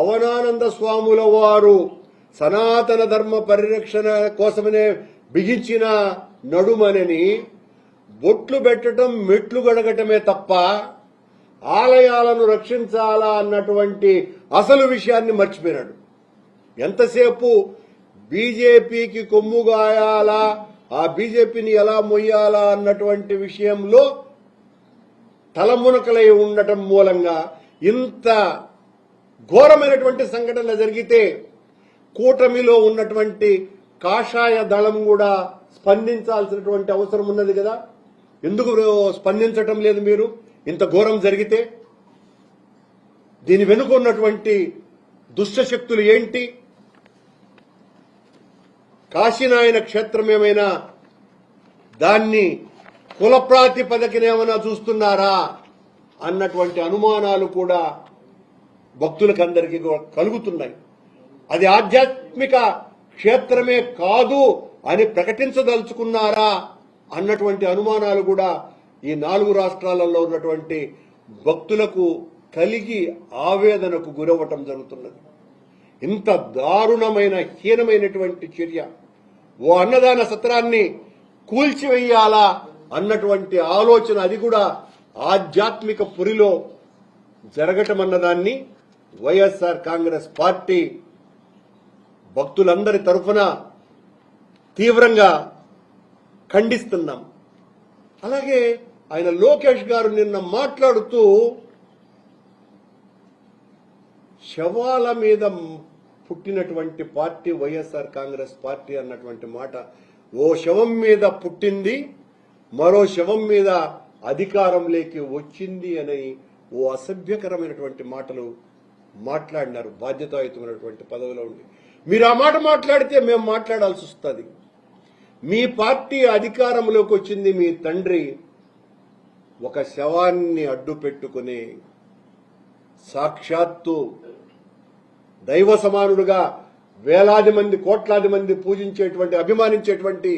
పవనానంద స్వాముల వారు సనాతన ధర్మ పరిరక్షణ కోసమనే బిగించిన నడుమనని బొట్లు పెట్టడం మెట్లు గడగటమే తప్ప ఆలయాలను రక్షించాలా అన్నటువంటి అసలు విషయాన్ని మర్చిపోయినాడు. ఎంతసేపు బీజేపీకి కొమ్ముగాయాలా, ఆ బీజేపీని ఎలా మొయ్యాలా అన్నటువంటి విషయంలో తలమునకలై ఉండటం మూలంగా ఇంత ఘోరమైనటువంటి సంఘటన జరిగితే కూటమిలో ఉన్నటువంటి కాషాయ దళం కూడా స్పందించాల్సినటువంటి అవసరం ఉన్నది కదా. ఎందుకు స్పందించటం లేదు మీరు? ఇంత ఘోరం జరిగితే దీని వెనుక ఉన్నటువంటి దుష్ట శక్తులు ఏంటి? కాశీనాయన క్షేత్రం ఏమైనా దాన్ని కుల ప్రాతిపదికనేమైనా చూస్తున్నారా అన్నటువంటి అనుమానాలు కూడా భక్తులకందరికీ కలుగుతున్నాయి. అది ఆధ్యాత్మిక క్షేత్రమే కాదు అని ప్రకటించదలుచుకున్నారా అన్నటువంటి అనుమానాలు కూడా ఈ 4 రాష్ట్రాలలో ఉన్నటువంటి భక్తులకు కలిగి ఆవేదనకు గురవ్వటం జరుగుతున్నది. ఇంత దారుణమైన హీనమైనటువంటి చర్య, ఓ అన్నదాన సత్రాన్ని కూల్చివేయాలా అన్నటువంటి ఆలోచన, అది కూడా ఆధ్యాత్మిక పురిలో జరగటం అన్నదాన్ని వైఎస్ఆర్ కాంగ్రెస్ పార్టీ భక్తులందరి తరఫున తీవ్రంగా ఖండిస్తున్నాం. అలాగే ఆయన లోకేష్ గారు నిన్న మాట్లాడుతూ శవాల మీద పుట్టినటువంటి పార్టీ వైఎస్ఆర్ కాంగ్రెస్ పార్టీ అన్నటువంటి మాట, ఓ శవం మీద పుట్టింది, మరో శవం మీద అధికారంలోకి వచ్చింది అని ఓ అసభ్యకరమైనటువంటి మాటలు మాట్లాడినారు. బాధ్యతాయుతమైనటువంటి పదవిలో ఉండి మీరు ఆ మాట మాట్లాడితే మేము మాట్లాడాల్సి వస్తుంది. మీ పార్టీ అధికారంలోకి వచ్చింది, మీ తండ్రి ఒక శవాన్ని అడ్డు పెట్టుకుని సాక్షాత్తు దైవ సమానుడుగా వేలాది మంది కోట్లాది మంది పూజించేటువంటి అభిమానించేటువంటి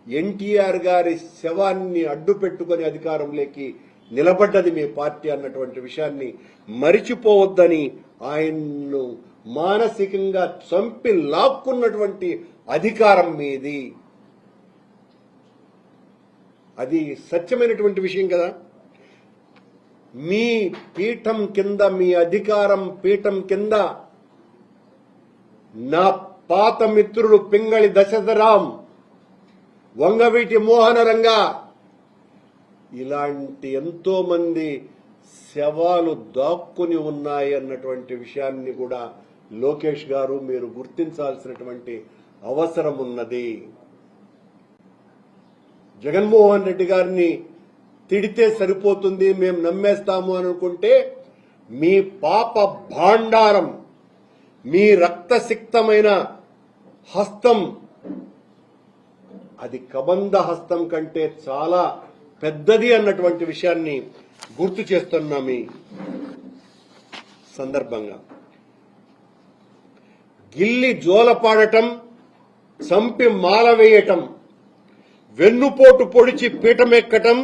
ఎన్టీఆర్ గారి శవాన్ని అడ్డు పెట్టుకుని అధికారంలోకి నిలబడ్డది మీ పార్టీ అన్నటువంటి విషయాన్ని మరిచిపోవద్దని ఆయన్ను మానసికంగా చంపి లాక్కున్నటువంటి అధికారం మీది. అది సత్యమైనటువంటి విషయం కదా. మీ పీఠం కింద, మీ అధికారం పీఠం కింద నా పాత మిత్రుడు పింగళి దశరథరాం, వంగవీటి మోహనరంగా ఇలాంటి ఎంతో మంది శవాలు దాక్కుని ఉన్నాయి అన్నటువంటి విషయాన్ని కూడా లోకేష్ గారు మీరు గుర్తించాల్సినటువంటి అవసరం ఉన్నది. జగన్మోహన్ రెడ్డి గారిని తిడితే సరిపోతుంది, మేము నమ్మేస్తాము అని అనుకుంటే మీ పాప భాండారం, మీ రక్తసిక్తమైన హస్తం అది కబంధ హస్తం కంటే చాలా పెద్దది అన్నటువంటి విషయాన్ని గుర్తు చేస్తున్నాం. ఈ సందర్భంగా గిల్లి జోలపాడటం, చంపి మాల వేయటం, వెన్నుపోటు పొడిచి పీఠమెక్కటం,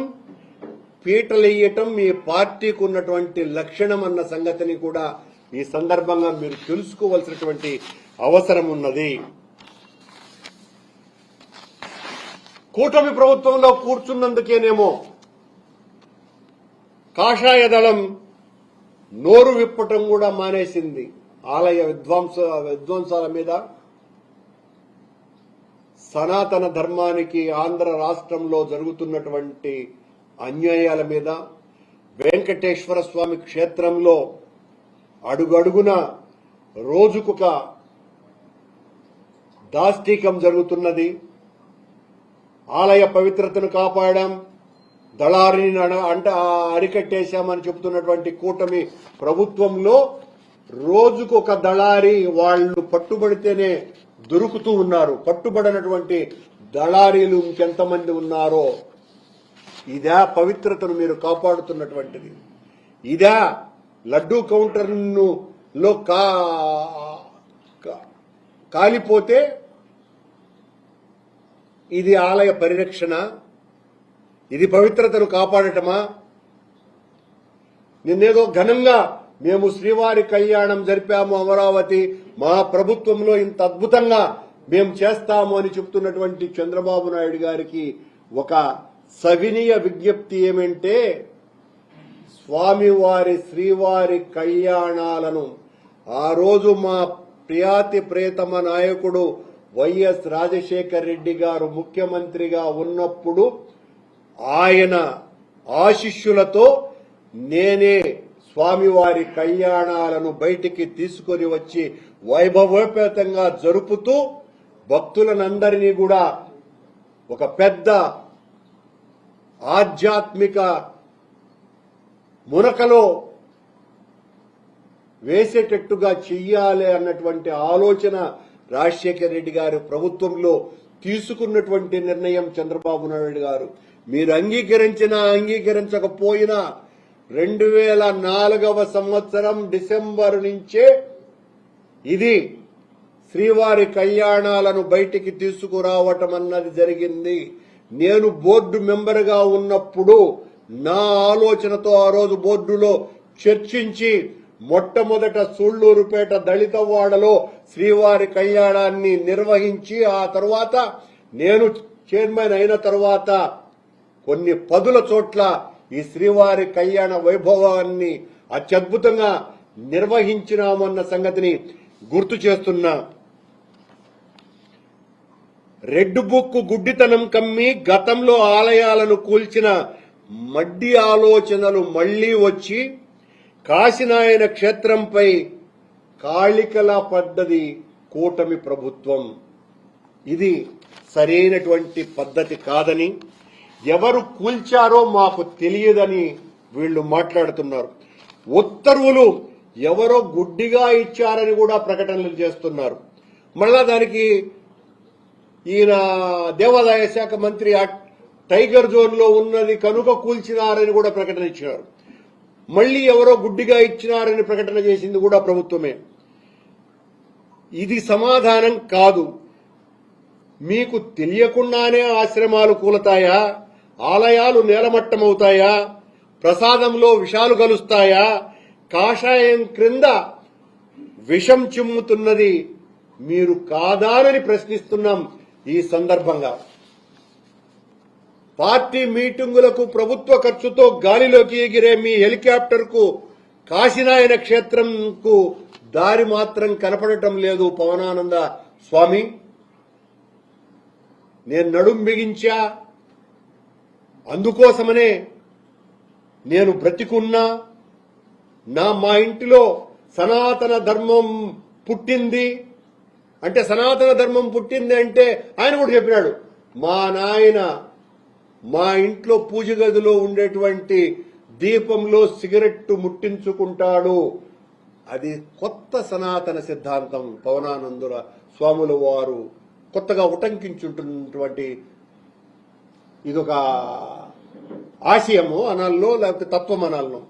పీటలెయ్యటం మీ పార్టీకి ఉన్నటువంటి లక్షణం అన్న సంగతిని కూడా ఈ సందర్భంగా మీరు తెలుసుకోవాల్సినటువంటి అవసరం ఉన్నది. కూటమి ప్రభుత్వంలో కూర్చున్నందుకేనేమో కాషాయ దళం నోరు విప్పటం కూడా మానేసింది. ఆలయ విధ్వంసాల మీద, సనాతన ధర్మానికి ఆంధ్ర రాష్ట్రంలో జరుగుతున్నటువంటి అన్యాయాల మీద, వెంకటేశ్వర స్వామి క్షేత్రంలో అడుగడుగున రోజుకొక దాష్టీకం జరుగుతున్నది. ఆలయ పవిత్రతను కాపాడాం, దళారిని అరికట్టేశామని చెబుతున్నటువంటి కూటమి ప్రభుత్వంలో రోజుకొక దళారి వాళ్ళు పట్టుబడితేనే దొరుకుతూ ఉన్నారు. పట్టుబడినటువంటి దళారీలు ఇంకెంతమంది ఉన్నారో. ఇదా పవిత్రతను మీరు కాపాడుతున్నటువంటిది? ఇదా లడ్డూ కౌంటర్ను లో కాలిపోతే ఇది ఆలయ పరిరక్షణ? ఇది పవిత్రతను కాపాడటమా? నిన్నేదో ఘనంగా మేము శ్రీవారి కళ్యాణం జరిపాము అమరావతి, మా ప్రభుత్వంలో ఇంత అద్భుతంగా మేము చేస్తాము అని చెప్తున్నటువంటి చంద్రబాబు నాయుడు గారికి ఒక సవినీయ విజ్ఞప్తి ఏమంటే, స్వామివారి శ్రీవారి కళ్యాణాలను ఆ రోజు మా ప్రియాతి ప్రియతమ నాయకుడు వైఎస్ రాజశేఖర్ రెడ్డి గారు ముఖ్యమంత్రిగా ఉన్నప్పుడు ఆయన ఆశీస్సులతో నేనే స్వామివారి కళ్యాణాలను బయటికి తీసుకొని వచ్చి వైభవోపేతంగా జరుపుతూ భక్తులనందరినీ కూడా ఒక పెద్ద ఆధ్యాత్మిక మునకలో వేసేటట్టుగా చెయ్యాలి అన్నటువంటి ఆలోచన రాజశేఖర రెడ్డి గారి ప్రభుత్వంలో తీసుకున్నటువంటి నిర్ణయం చంద్రబాబు నాయుడు గారు. మీరు అంగీకరించినా అంగీకరించకపోయినా 2004వ సంవత్సరం డిసెంబర్ నుంచే ఇది శ్రీవారి కళ్యాణాలను బయటికి తీసుకురావటం అన్నది జరిగింది. నేను బోర్డు మెంబర్గా ఉన్నప్పుడు నా ఆలోచనతో ఆ రోజు బోర్డులో చర్చించి మొట్టమొదట సూళ్లూరుపేట దళితవాడలో శ్రీవారి కళ్యాణాన్ని నిర్వహించి ఆ తర్వాత నేను చైర్మన్ అయిన తర్వాత కొన్ని పదుల చోట్ల ఈ శ్రీవారి కళ్యాణ వైభవాన్ని అత్యద్భుతంగా నిర్వహించినామన్న సంగతిని గుర్తు చేస్తున్నా. రెడ్ బుక్ గుడ్డితనం కమ్మి గతంలో ఆలయాలను కూల్చిన మడ్డి ఆలోచనలు మళ్లీ వచ్చి కాశీనాయన క్షేత్రంపై కాళికలా పడ్డది కూటమి ప్రభుత్వం. ఇది సరైనటువంటి పద్ధతి కాదని, ఎవరు కూల్చారో మాకు తెలియదని వీళ్లు మాట్లాడుతున్నారు. ఉత్తర్వులు ఎవరో గుడ్డిగా ఇచ్చారని కూడా ప్రకటనలు చేస్తున్నారు. మళ్ళా దానికి ఈయన దేవాదాయ శాఖ మంత్రి టైగర్ జోన్ లో ఉన్నది కనుక కూల్చినారని కూడా ప్రకటన ఇచ్చినారు. మళ్లీ ఎవరో గుడ్డిగా ఇచ్చినారని ప్రకటన చేసింది కూడా ప్రభుత్వమే. ఇది సమాధానం కాదు. మీకు తెలియకుండానే ఆశ్రమాలు కూలతాయా? ఆలయాలు నేలమట్టమవుతాయా? ప్రసాదంలో విషాలు కలుస్తాయా? కాషాయం క్రింద విషం చిమ్ముతున్నది మీరు కాదానని ప్రశ్నిస్తున్నాం. ఈ సందర్భంగా పార్టీ మీటింగులకు ప్రభుత్వ ఖర్చుతో గాలిలోకి ఎగిరే మీ హెలికాప్టర్ కు కాశీనాయన క్షేత్రంకు దారి మాత్రం కనపడటం లేదు. పవనానంద స్వామి, నేను నడుం బిగించా, అందుకోసమనే నేను బ్రతికున్నా. మా ఇంటిలో సనాతన ధర్మం పుట్టింది అంటే, సనాతన ధర్మం పుట్టింది అంటే ఆయన కూడా చెప్పినాడు, మా నాయన మా ఇంట్లో పూజ గదిలో ఉండేటువంటి దీపంలో సిగరెట్టు ముట్టించుకుంటాడు. అది కొత్త సనాతన సిద్ధాంతం. పవనానందుల స్వాముల వారు కొత్తగా ఉటంకించుంటున్నటువంటి ఇదొక ఆశయము అనాల్లో, లేకపోతే తత్వం అనాలను.